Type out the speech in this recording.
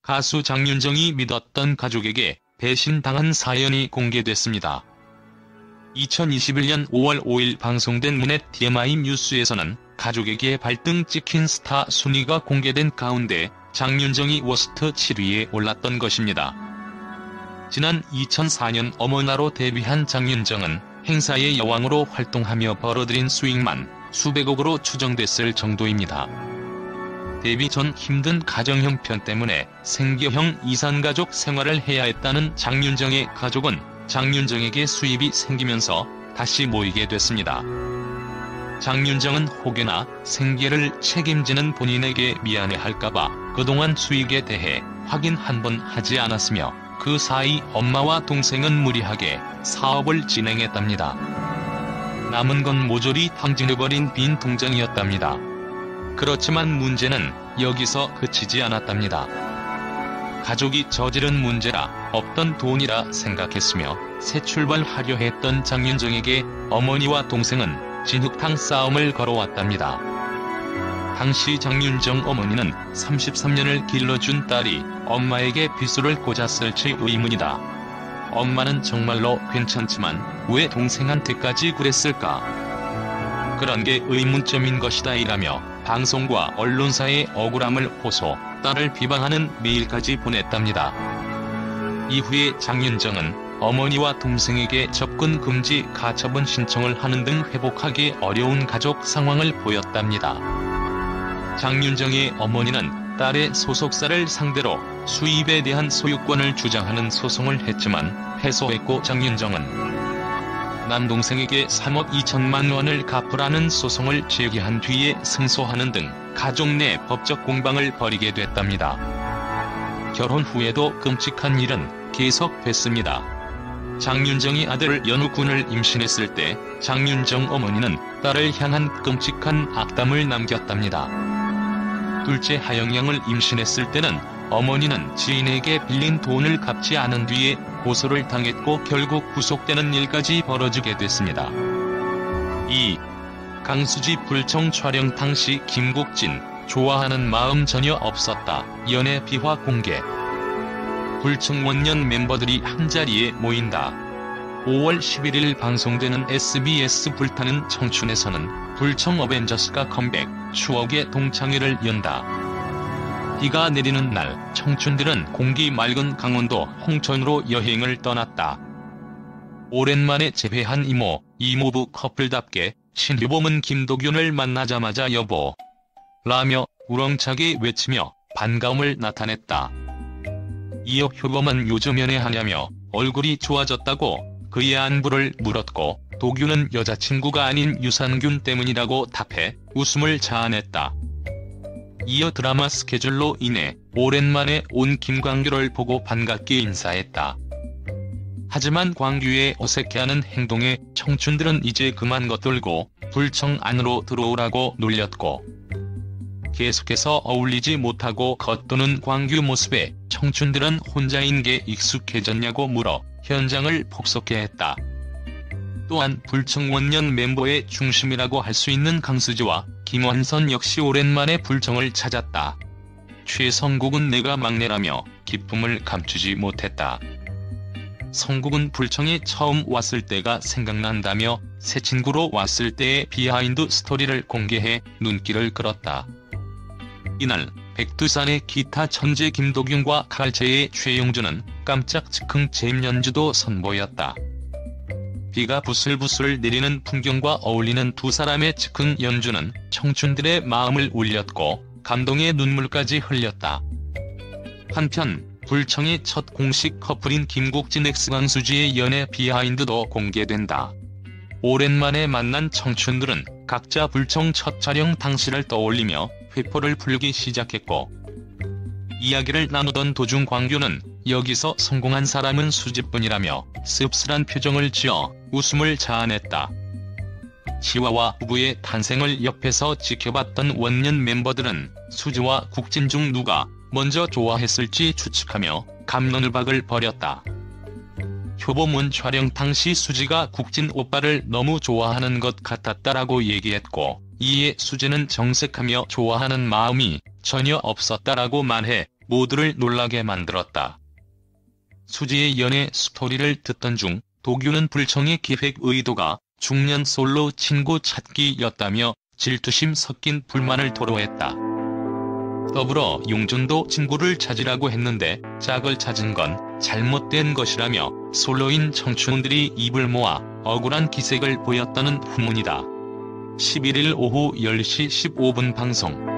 가수 장윤정이 믿었던 가족에게 배신당한 사연이 공개됐습니다. 2021년 5월 5일 방송된 문넷 TMI 뉴스에서는 가족에게 발등 찍힌 스타 순위가 공개된 가운데 장윤정이 워스트 7위에 올랐던 것입니다. 지난 2004년 어머나로 데뷔한 장윤정은 행사의 여왕으로 활동하며 벌어들인 수익만 수백억으로 추정됐을 정도입니다. 데뷔 전 힘든 가정 형편 때문에 생계형 이산가족 생활을 해야 했다는 장윤정의 가족은 장윤정에게 수입이 생기면서 다시 모이게 됐습니다. 장윤정은 혹여나 생계를 책임지는 본인에게 미안해할까봐 그동안 수익에 대해 확인 한 번 하지 않았으며 그 사이 엄마와 동생은 무리하게 사업을 진행했답니다. 남은 건 모조리 탕진해버린 빈 통장이었답니다. 그렇지만 문제는 여기서 그치지 않았답니다. 가족이 저지른 문제라 없던 돈이라 생각했으며 새 출발하려 했던 장윤정에게 어머니와 동생은 진흙탕 싸움을 걸어왔답니다. 당시 장윤정 어머니는 33년을 길러준 딸이 엄마에게 빗소를 꽂았을지 의문이다. 엄마는 정말로 괜찮지만 왜 동생한테까지 그랬을까? 그런 게 의문점인 것이다 이라며 방송과 언론사의 억울함을 호소, 딸을 비방하는 메일까지 보냈답니다. 이후에 장윤정은 어머니와 동생에게 접근 금지 가처분 신청을 하는 등 회복하기 어려운 가족 상황을 보였답니다. 장윤정의 어머니는 딸의 소속사를 상대로 수입에 대한 소유권을 주장하는 소송을 했지만 패소했고 장윤정은 남동생에게 3억 2천만 원을 갚으라는 소송을 제기한 뒤에 승소하는 등 가족 내 법적 공방을 벌이게 됐답니다. 결혼 후에도 끔찍한 일은 계속됐습니다. 장윤정이 아들 연우군을 임신했을 때 장윤정 어머니는 딸을 향한 끔찍한 악담을 남겼답니다. 둘째 하영양을 임신했을 때는 어머니는 지인에게 빌린 돈을 갚지 않은 뒤에 고소를 당했고 결국 구속되는 일까지 벌어지게 됐습니다. 2. 강수지 불청 촬영 당시 김국진, 좋아하는 마음 전혀 없었다. 연애 비화 공개. 불청 원년 멤버들이 한자리에 모인다. 5월 11일 방송되는 SBS 불타는 청춘에서는 불청 어벤져스가 컴백, 추억의 동창회를 연다. 비가 내리는 날, 청춘들은 공기 맑은 강원도 홍천으로 여행을 떠났다. 오랜만에 재회한 이모부 커플답게 신효범은 김도균을 만나자마자 여보 라며 우렁차게 외치며 반가움을 나타냈다. 이어 효범은 요즘 연애하냐며 얼굴이 좋아졌다고 그의 안부를 물었고 도균은 여자친구가 아닌 유산균 때문이라고 답해 웃음을 자아냈다. 이어 드라마 스케줄로 인해 오랜만에 온 김광규를 보고 반갑게 인사했다. 하지만 광규의 어색해하는 행동에 청춘들은 이제 그만 겉돌고 불청 안으로 들어오라고 놀렸고 계속해서 어울리지 못하고 겉도는 광규 모습에 청춘들은 혼자인 게 익숙해졌냐고 물어 현장을 폭소케 했다. 또한 불청 원년 멤버의 중심이라고 할 수 있는 강수지와 김원선 역시 오랜만에 불청을 찾았다. 최성국은 내가 막내라며 기쁨을 감추지 못했다. 성국은 불청에 처음 왔을 때가 생각난다며 새 친구로 왔을 때의 비하인드 스토리를 공개해 눈길을 끌었다. 이날 백두산의 기타 천재 김도균과 칼체의 최용준은 깜짝 즉흥 잼 연주도 선보였다. 비가 부슬부슬 내리는 풍경과 어울리는 두 사람의 즉흥 연주는 청춘들의 마음을 울렸고 감동의 눈물까지 흘렸다. 한편 불청의 첫 공식 커플인 김국진 엑스광수지의 연애 비하인드도 공개된다. 오랜만에 만난 청춘들은 각자 불청 첫 촬영 당시를 떠올리며 회포를 풀기 시작했고 이야기를 나누던 도중 광규는 여기서 성공한 사람은 수지뿐이라며 씁쓸한 표정을 지어 웃음을 자아냈다. 치와와 부부의 탄생을 옆에서 지켜봤던 원년 멤버들은 수지와 국진 중 누가 먼저 좋아했을지 추측하며 갑론을박을 벌였다. 효범은 촬영 당시 수지가 국진 오빠를 너무 좋아하는 것 같았다라고 얘기했고 이에 수지는 정색하며 좋아하는 마음이 전혀 없었다라고 말해 모두를 놀라게 만들었다. 수지의 연애 스토리를 듣던 중 도규는 불청의 기획 의도가 중년 솔로 친구 찾기였다며 질투심 섞인 불만을 토로했다. 더불어 용준도 친구를 찾으라고 했는데 짝을 찾은 건 잘못된 것이라며 솔로인 청춘들이 입을 모아 억울한 기색을 보였다는 후문이다. 11일 오후 10시 15분 방송.